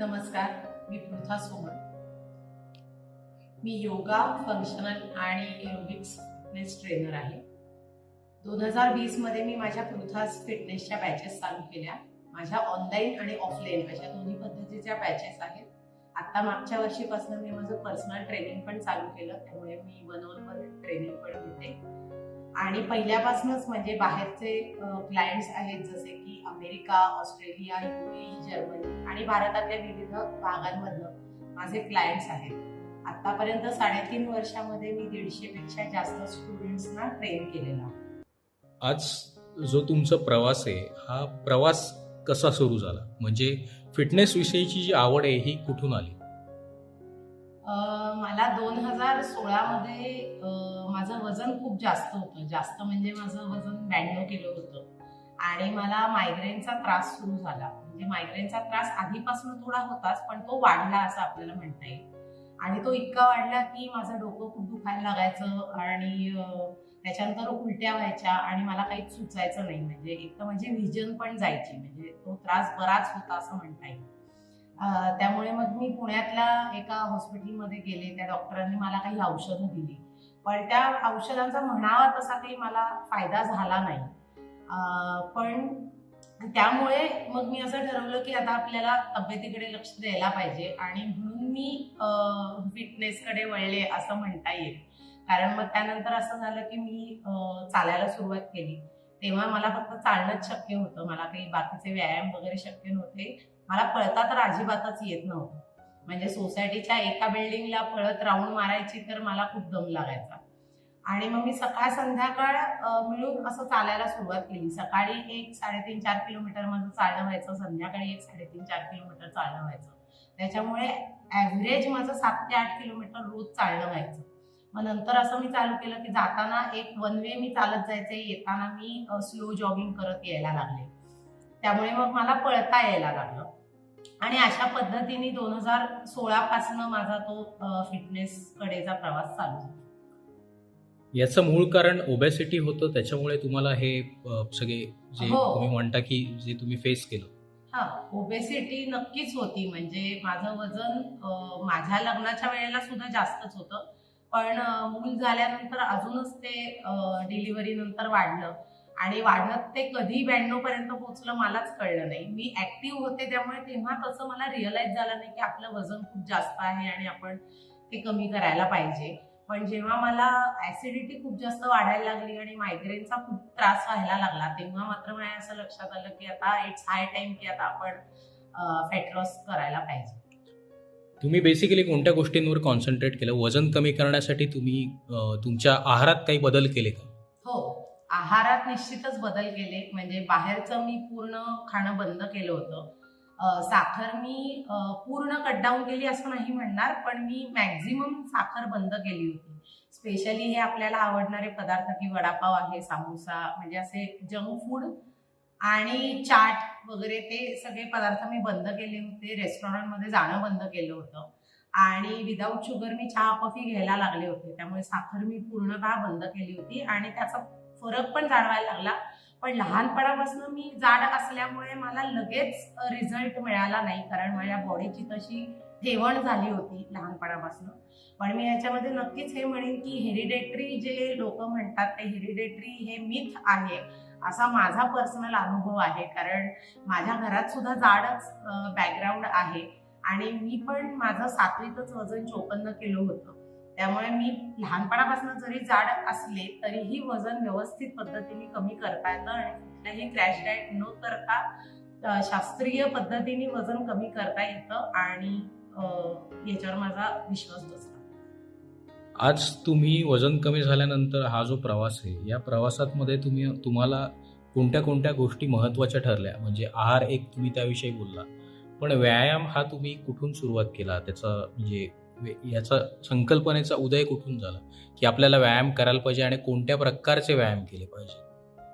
नमस्कार, मी पृथा सोमन. मी योगा, फंक्शनल आणि aerobics fitness trainer आहे. 2020 मध्ये मी माझ्या पृथास फिटनेसच्या बॅचेस चालू केल्या. माझ्या ऑनलाईन आणि ऑफलाईन अशा दोन्ही पद्धतीच्या बॅचेस आहेत. आता मागच्या वर्षीपासून मी माझं पर्सनल ट्रेनिंग पण चालू केलं, त्यामुळे मी 1-on-1 ट्रेनिंग पण घेते. आणि पहिल्यापासूनच म्हणजे बाहेरचे क्लायंट्स आहेत, जसे की अमेरिका, ऑस्ट्रेलिया, युएई, जर्मनी आणि भारतातल्या विविध भागांमधनं माझे क्लायंट्स आहेत. आतापर्यंत 3.5 वर्षामध्ये मी 150 पेक्षा जास्त स्टुडंट्सना ट्रेन केलेला. आज जो तुमचा प्रवास आहे, हा प्रवास कसा सुरू झाला? म्हणजे फिटनेस विषयीची जी आवड आहे ही कुठून आली? मला 2016 मध्ये माझं वजन खूप जास्त होतं. जास्त म्हणजे माझं वजन 92 किलो होतं आणि मला मायग्रेनचा त्रास सुरू झाला. म्हणजे मायग्रेनचा त्रास आधीपासून थोडा होताच, पण तो वाढला असं आपल्याला म्हणता येईल. आणि तो इतका वाढला की माझं डोकं खूप दुखायला लागायचं आणि त्याच्यानंतर उलट्या व्हायच्या आणि मला काहीच सुचायचं नाही. म्हणजे एक तर म्हणजे व्हिजन पण जायची. म्हणजे तो त्रास बराच होता असं म्हणता येईल. त्यामुळे मग मी पुण्यातल्या एका हॉस्पिटलमध्ये गेले. त्या डॉक्टरांनी मला काही औषधं दिली, पण त्या औषधांचा म्हणावा तसा काही मला फायदा झाला नाही. पण त्यामुळे मग मी असं ठरवलं की आता आपल्याला तब्येतीकडे लक्ष द्यायला पाहिजे आणि म्हणून मी फिटनेसकडे वळले असं म्हणता येईल. कारण मग त्यानंतर असं झालं की मी चालायला सुरुवात केली. तेव्हा मला फक्त चालणंच शक्य होतं. मला काही बाकीचे व्यायाम वगैरे शक्य नव्हते. मला पळता तर अजिबातच येत नव्हतं. म्हणजे सोसायटीच्या एका बिल्डिंगला पळत राऊंड मारायची तर मला खूप दम लागायचा. आणि मग मी सकाळ संध्याकाळ मिळून असं चालायला सुरुवात केली. सकाळी 3.5-4 किलोमीटर माझं चालणं व्हायचं, संध्याकाळी 3.5-4 किलोमीटर चालणं व्हायचं. त्याच्यामुळे ॲव्हरेज माझं 7 ते 8 किलोमीटर रोज चालणं व्हायचं. मग नंतर असं मी चालू केलं की जाताना एक वन वे मी चालत जायचे, येताना मी स्लो जॉगिंग करत यायला लागले. त्यामुळे मग मला पळता यायला लागलं आणि अशा पद्धतीने 2016 पासून माझा तो फिटनेस कडेचा प्रवास चालू झाला. याचं मूळ कारण ओबेसिटी होतं, त्याच्यामुळे तुम्हाला हे सगळे जे हो. तुम्ही म्हणता की जे तुम्ही फेस केलं? हा, ओबेसिटी नक्कीच होती. म्हणजे माझं वजन माझ्या लग्नाच्या वेळेला सुद्धा जास्तच होतं, पण मूल झाल्यानंतर अजूनच ते डिलिव्हरी नंतर वाढलं आणि वाढत ते कधी 92 पर्यंत पोहोचलं मलाच कळलं नाही. मी ऍक्टिव्ह होते, त्यामुळे तेव्हा तसं मला रिअलाइज झालं नाही की आपलं वजन खूप जास्त आहे आणि आपण ते कमी करायला पाहिजे. पण जेव्हा मला ऍसिडिटी खूप जास्त वाढायला लागली आणि मायग्रेनचा खूप त्रास व्हायला लागला, तेव्हा मात्र माझ्या असं लक्षात आलं की आता इट्स हाय टाइम की आता आपण फॅट लॉस करायला पाहिजे. तुम्ही बेसिकली कोणत्या गोष्टींवर कॉन्सन्ट्रेट केलं? वजन कमी करण्यासाठी तुम्ही तुमच्या आहारात काही बदल केले का? हो, आहारात निश्चितच बदल केले. म्हणजे बाहेरचं मी पूर्ण खाणं बंद केलं होतं. साखर मी पूर्ण कट डाऊन केली असं नाही म्हणणार, पण मी मॅक्झिमम साखर बंद केली होती. स्पेशली हे आपल्याला आवडणारे पदार्थ की वडापाव आहे, समोसा, म्हणजे असे जंक फूड आणि चाट वगैरे ते सगळे पदार्थ मी बंद केले होते. रेस्टॉरंटमध्ये जाणं बंद केलं होतं आणि विदाऊट शुगर मी चहा, कॉफी घ्यायला लागले होते. त्यामुळे साखर मी पूर्णतः बंद केली होती आणि त्याचा फरक पण जाणवायला लागला. पण लहानपणापासून मी जाड असल्यामुळे मला लगेच रिझल्ट मिळाला नाही, कारण माझ्या बॉडीची तशी ठेवण झाली होती लहानपणापासून. पण मी याच्यामध्ये नक्कीच हे म्हणेन की हेरिडेटरी जे लोक म्हणतात ते हेरिडेटरी हे मिथ आहे, असा माझा पर्सनल अनुभव आहे. कारण माझ्या घरात सुद्धा जाडच बॅकग्राऊंड आहे आणि मी पण माझं 7वीतच वजन 54 किलो होतं. त्यामुळे मी लहानपणापासून जरी जाड असले तरीही वजन व्यवस्थित पद्धतीने कमी करता येतं आणि कुठल्याही क्रॅश डाएट न करता शास्त्रीय पद्धतीने वजन कमी करता येतं आणि याच्यावर माझा विश्वास बसतो. आज तुम्ही वजन कमी झाल्यानंतर हा जो प्रवास आहे, या प्रवासामध्ये तुम्हाला कोणत्या कोणत्या गोष्टी महत्त्वाच्या ठरल्या? म्हणजे आहार एक तुम्ही त्याविषयी बोलला, पण व्यायाम हा तुम्ही कुठून सुरुवात केला? त्याचा म्हणजे याचा संकल्पनेचा उदय कुठून झाला, की आपल्याला व्यायाम करायला पाहिजे आणि कोणत्या प्रकारचे व्यायाम केले पाहिजे?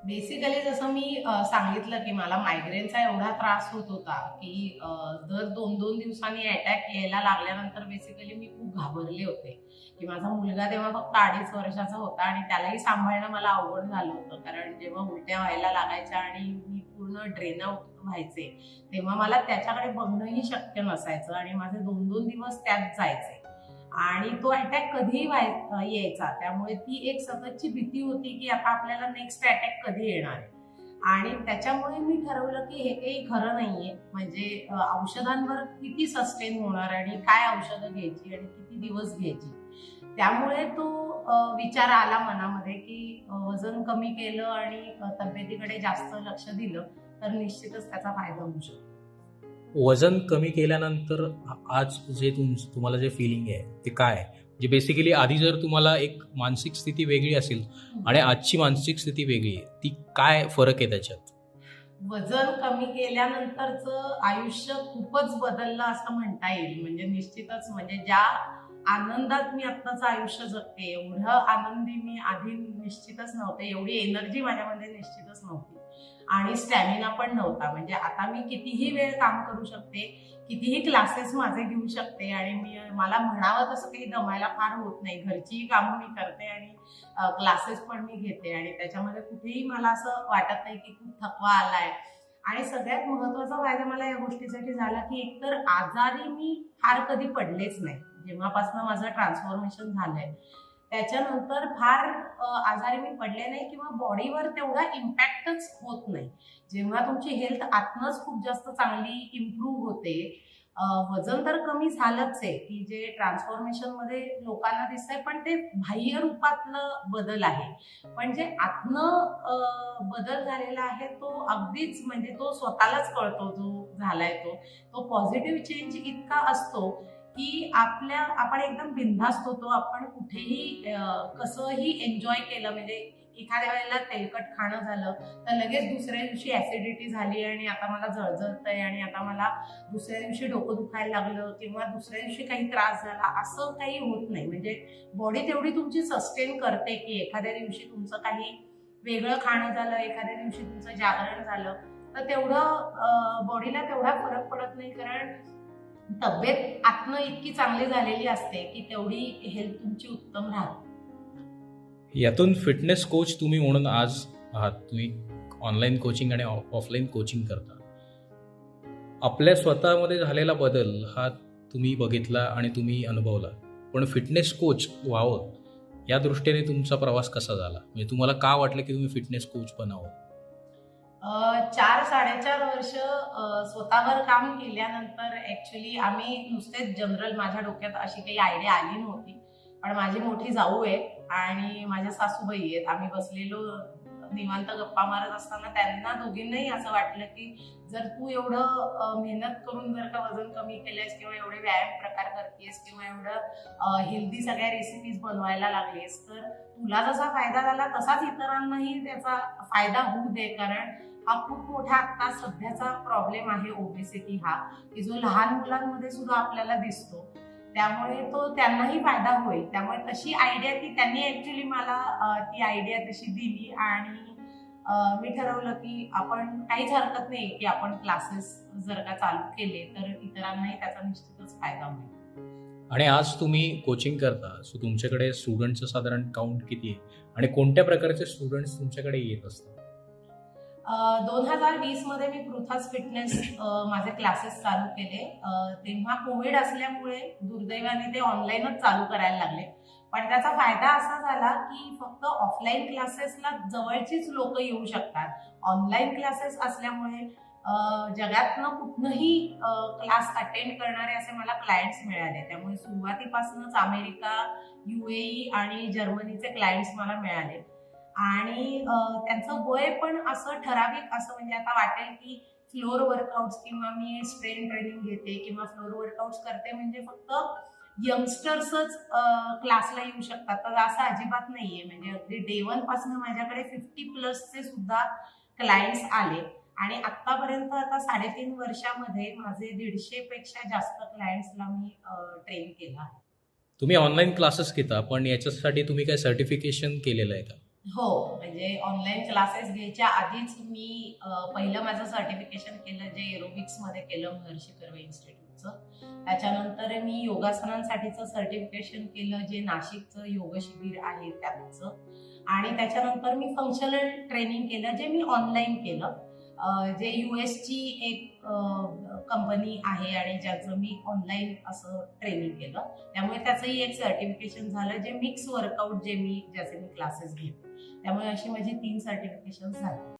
बेसिकली जसं मी सांगितलं की मला मायग्रेनचा एवढा त्रास होत होता की दर 2-2 दिवसांनी अटॅक यायला लागल्यानंतर बेसिकली मी खूप घाबरले होते की माझा मुलगा तेव्हा फक्त 2.5 वर्षाचा होता आणि त्यालाही सांभाळणं मला अवघड झालं होतं. कारण जेव्हा उलट्या व्हायला लागायच्या आणि मी पूर्ण ड्रेन आउट व्हायचे तेव्हा मला त्याच्याकडे बघणंही शक्य नसायचं आणि माझे 2-2 दिवस त्यात जायचे आणि तो अटॅक कधीही यायचा. त्यामुळे ती एक सततची भीती होती की आता आपल्याला नेक्स्ट अटॅक कधी येणार आहे. आणि त्याच्यामुळे मी ठरवलं की हे काही खरं नाहीये. म्हणजे औषधांवर किती सस्टेन होणार आणि काय औषधं घ्यायची आणि किती दिवस घ्यायची. त्यामुळे तो विचार आला मनामध्ये की वजन कमी केलं आणि तब्येतीकडे जास्त लक्ष दिलं तर निश्चितच त्याचा फायदा होऊ शकतो. वजन कमी केल्यानंतर आज जे तुम्हाला जे फिलिंग आहे ते काय आहे? म्हणजे बेसिकली आधी जर तुम्हाला एक मानसिक स्थिती वेगळी असेल आणि आजची मानसिक स्थिती वेगळी आहे, ती काय फरक आहे त्याच्यात? वजन कमी केल्यानंतरचं आयुष्य खूपच बदललं असं म्हणता येईल. म्हणजे निश्चितच म्हणजे ज्या आनंदात मी आत्ताचं आयुष्य जगते एवढं आनंदी मी आधी निश्चितच नव्हते. एवढी एनर्जी माझ्यामध्ये निश्चितच नव्हती आणि स्टॅमिना पण नव्हता. म्हणजे आता मी कितीही वेळ काम करू शकते, कितीही क्लासेस माझे घेऊ शकते आणि मला म्हणावं तसं काही दमायला फार होत नाही. घरचीही कामं मी करते आणि क्लासेस पण मी घेते आणि त्याच्यामध्ये कुठेही मला असं वाटत नाही की खूप थकवा आलाय. आणि सगळ्यात महत्वाचा फायदा मला या गोष्टीसाठी झाला की एकतर आजारी मी फार कधी पडलेच नाही. जेव्हापासून माझं ट्रान्सफॉर्मेशन झालंय त्याच्यानंतर फार आजारी मी पडले नाही किंवा बॉडीवर तेवढा इम्पॅक्टच होत नाही. जेव्हा तुमची हेल्थ आतनंच खूप जास्त चांगली इम्प्रूव्ह होते. वजन तर कमी झालंच आहे की जे ट्रान्सफॉर्मेशन मध्ये लोकांना दिसतंय पण ते बाह्य रूपातलं बदल आहे. पण जे आतनं बदल झालेला आहे तो अगदीच म्हणजे तो स्वतःलाच कळतो जो झालाय तो पॉझिटिव्ह चेंज इतका असतो की आपण एकदम बिनधास्त होतो. आपण कुठेही कसंही एन्जॉय केलं म्हणजे एखाद्या वेळेला तेलकट खाणं झालं तर लगेच दुसऱ्या दिवशी ऍसिडिटी झाली आणि आता मला जळजळतंय आणि आता मला दुसऱ्या दिवशी डोकं दुखायला लागलं किंवा दुसऱ्या दिवशी काही त्रास झाला असं काही होत नाही. म्हणजे बॉडी तेवढी तुमची सस्टेन करते की एखाद्या दिवशी तुमचं काही वेगळं खाणं झालं, एखाद्या दिवशी तुमचं जागरण झालं तर तेवढं बॉडीला तेवढा फरक पडत नाही कारण तब्येत आतनं इतकी चांगली झालेली असते की तेवढी हेल्थ तुमची उत्तम राहते. यातून फिटनेस कोच तुम्ही म्हणून आज आहात. तुम्ही ऑनलाईन कोचिंग आणि ऑफलाईन कोचिंग करता. आपल्या स्वतःमध्ये झालेला बदल हा तुम्ही बघितला आणि तुम्ही अनुभवला. पण फिटनेस कोच व्हावं या दृष्टीने तुमचा प्रवास कसा झाला? म्हणजे तुम्हाला का वाटलं की तुम्ही फिटनेस कोच बनावं? 4-4.5 वर्ष स्वतःवर काम केल्यानंतर ऍक्च्युली आम्ही नुसतेच जनरल माझ्या डोक्यात अशी काही आयडिया आली नव्हती. पण माझी मोठी जाऊ आहे आणि माझ्या सासूबाई आहेत. आम्ही बसलेलो निवांत गप्पा मारत असताना त्यांना दोघींनाही असं वाटलं की जर तू एवढं मेहनत करून जर का वजन कमी केलंस किंवा एवढे व्यायाम प्रकार करतेस किंवा एवढं हेल्दी सगळ्या रेसिपीज बनवायला लागलेस तर तुला जसा फायदा झाला तसाच इतरांनाही त्याचा फायदा होऊ दे. कारण हा खूप मोठा आता सध्याचा प्रॉब्लेम आहे ओबेसिटी हा की जो लहान मुलांमध्ये सुद्धा आपल्याला दिसतो. त्यामुळे तो त्यांनाही फायदा होईल. त्यामुळे तशी आयडिया त्यांनी ऍक्च्युली मला ती आयडिया तशी दिली आणि मी ठरवलं की आपण काहीच हरकत नाही की आपण क्लासेस जर का चालू केले तर इतरांनाही त्याचा निश्चितच फायदा होईल. आणि आज तुम्ही कोचिंग करता सो तुमच्याकडे स्टुडंटचं साधारण काउंट किती आहे आणि कोणत्या प्रकारचे स्टुडंट्स तुमच्याकडे येत असतात? 2020 मध्ये मी पृथ्वाज फिटनेस माझे क्लासेस चालू केले. तेव्हा कोविड असल्यामुळे दुर्दैवाने ते ऑनलाईनच चालू करायला लागले. पण त्याचा फायदा असा झाला की फक्त ऑफलाईन क्लासेसला जवळचीच लोक येऊ शकतात. ऑनलाईन क्लासेस असल्यामुळे जगातनं कुठनंही क्लास अटेंड करणारे असे मला क्लायंट्स मिळाले. त्यामुळे सुरुवातीपासूनच अमेरिका, UAE आणि जर्मनीचे क्लायंट्स मला मिळाले आणि त्यांचं वय पण असं ठराविक असं म्हणजे आता वाटेल की फ्लोअर वर्कआउट्स किंवा मी स्ट्रेन ट्रेनिंग घेते किंवा फ्लोअर वर्कआउट्स करते म्हणजे फक्त यंगस्टर्सच क्लासला येऊ शकतात तर असं अजिबात नाहीये. म्हणजे अगदी डे 1 पासून माझ्याकडे 50+ सुद्धा क्लायंट्स आले आणि आतापर्यंत आता 3.5 वर्षामध्ये माझे 150 पेक्षा जास्त क्लायंट्सला मी ट्रेन केलं आहे. तुम्ही ऑनलाईन क्लासेस घेता पण याच्यासाठी तुम्ही काय सर्टिफिकेशन केलेलं आहे का? हो, म्हणजे ऑनलाईन क्लासेस घ्यायच्या आधीच मी पहिलं माझं सर्टिफिकेशन केलं जे एरोबिक्समध्ये केलं महर्षी कर्वे इन्स्टिट्यूटचं. त्याच्यानंतर मी योगासनांसाठीचं सर्टिफिकेशन केलं जे नाशिकचं योग शिबिर आहे त्याचं आणि त्याच्यानंतर मी फंक्शनल ट्रेनिंग केलं जे मी ऑनलाईन केलं. जे US ची एक कंपनी आहे आणि ज्याचं मी ऑनलाईन असं ट्रेनिंग केलं, त्यामुळे त्याचंही एक सर्टिफिकेशन झालं, जे मिक्स वर्कआउट ज्याचे मी क्लासेस घेते, त्यामुळे अशी माझी 3 सर्टिफिकेशन झाली.